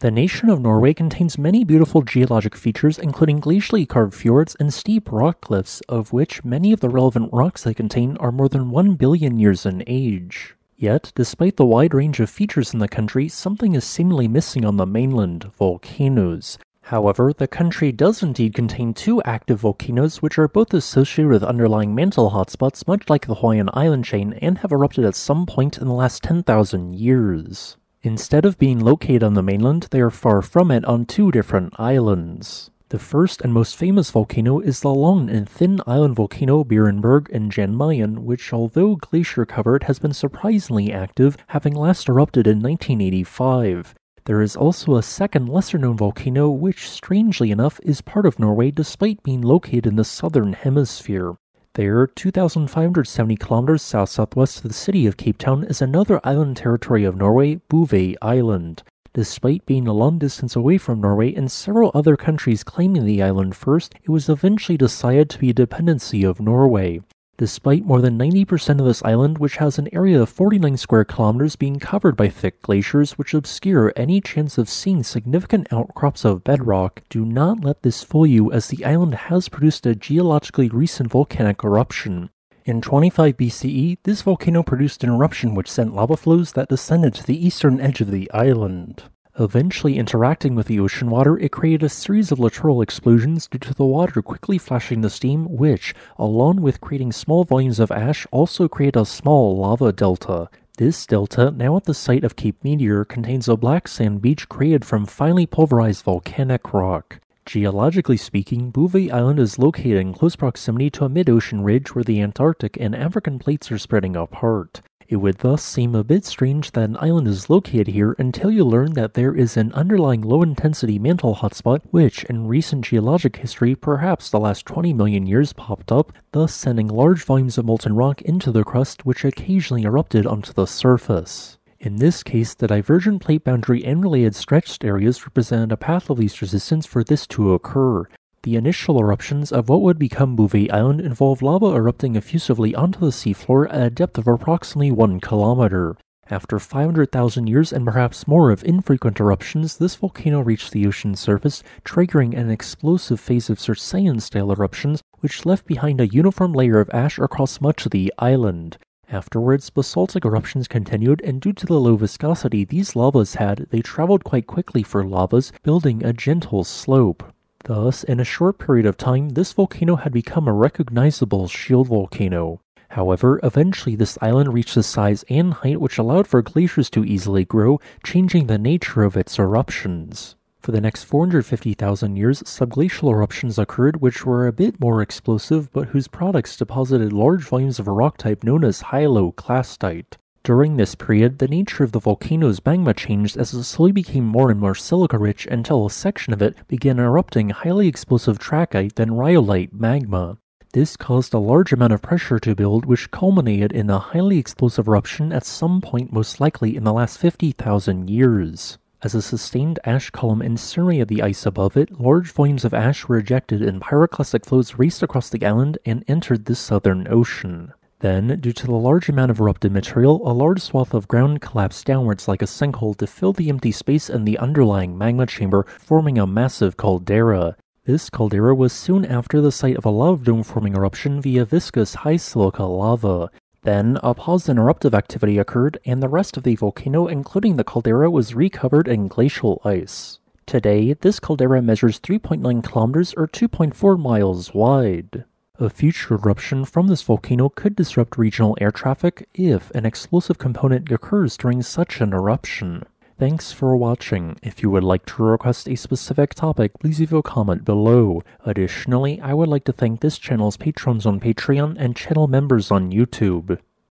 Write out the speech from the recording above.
The nation of Norway contains many beautiful geologic features, including glacially carved fjords and steep rock cliffs, of which many of the relevant rocks they contain are more than 1 billion years in age. Yet, despite the wide range of features in the country, something is seemingly missing on the mainland: volcanoes. However, the country does indeed contain 2 active volcanoes, which are both associated with underlying mantle hotspots much like the Hawaiian island chain and have erupted at some point in the last 10,000 years. Instead of being located on the mainland, they are far from it on 2 different islands. The first and most famous volcano is the long and thin island volcano Beerenberg in Jan Mayen, which, although glacier-covered, has been surprisingly active, having last erupted in 1985. There is also a second lesser-known volcano which, strangely enough, is part of Norway despite being located in the southern hemisphere. There, 2,570 kilometers south-southwest of the city of Cape Town, is another island territory of Norway, Bouvet Island. Despite being a long distance away from Norway and several other countries claiming the island first, it was eventually decided to be a dependency of Norway. Despite more than 90% of this island, which has an area of 49 square kilometers, being covered by thick glaciers which obscure any chance of seeing significant outcrops of bedrock, do not let this fool you, as the island has produced a geologically recent volcanic eruption. In 25 BCE, this volcano produced an eruption which sent lava flows that descended to the eastern edge of the island. Eventually interacting with the ocean water, it created a series of littoral explosions due to the water quickly flashing the steam, which, along with creating small volumes of ash, also created a small lava delta. This delta, now at the site of Cape Meteor, contains a black sand beach created from finely pulverized volcanic rock. Geologically speaking, Bouvet Island is located in close proximity to a mid-ocean ridge where the Antarctic and African plates are spreading apart. It would thus seem a bit strange that an island is located here until you learn that there is an underlying low-intensity mantle hotspot which, in recent geologic history, perhaps the last 20 million years, popped up, thus sending large volumes of molten rock into the crust which occasionally erupted onto the surface. In this case, the divergent plate boundary and related stretched areas represented a path of least resistance for this to occur. The initial eruptions of what would become Bouvet Island involved lava erupting effusively onto the seafloor at a depth of approximately 1 kilometer. After 500,000 years and perhaps more of infrequent eruptions, this volcano reached the ocean surface, triggering an explosive phase of Circean-style eruptions, which left behind a uniform layer of ash across much of the island. Afterwards, basaltic eruptions continued, and due to the low viscosity these lavas had, they traveled quite quickly for lavas, building a gentle slope. Thus, in a short period of time, this volcano had become a recognizable shield volcano. However, eventually this island reached a size and height which allowed for glaciers to easily grow, changing the nature of its eruptions. For the next 450,000 years, subglacial eruptions occurred which were a bit more explosive, but whose products deposited large volumes of a rock type known as hyaloclastite. During this period, the nature of the volcano's magma changed as it slowly became more and more silica-rich until a section of it began erupting highly explosive trachyte and rhyolite magma. This caused a large amount of pressure to build, which culminated in a highly explosive eruption at some point most likely in the last 50,000 years. As a sustained ash column incinerated the ice above it, large volumes of ash were ejected and pyroclastic flows raced across the island and entered the Southern Ocean. Then, due to the large amount of erupted material, a large swath of ground collapsed downwards like a sinkhole to fill the empty space in the underlying magma chamber, forming a massive caldera. This caldera was soon after the site of a lava dome-forming eruption via viscous high silica lava. Then, a pause in eruptive activity occurred, and the rest of the volcano, including the caldera, was recovered in glacial ice. Today, this caldera measures 3.9 kilometers or 2.4 miles wide. A future eruption from this volcano could disrupt regional air traffic if an explosive component occurs during such an eruption. Thanks for watching. If you would like to request a specific topic, please leave a comment below. Additionally, I would like to thank this channel's patrons on Patreon and channel members on YouTube.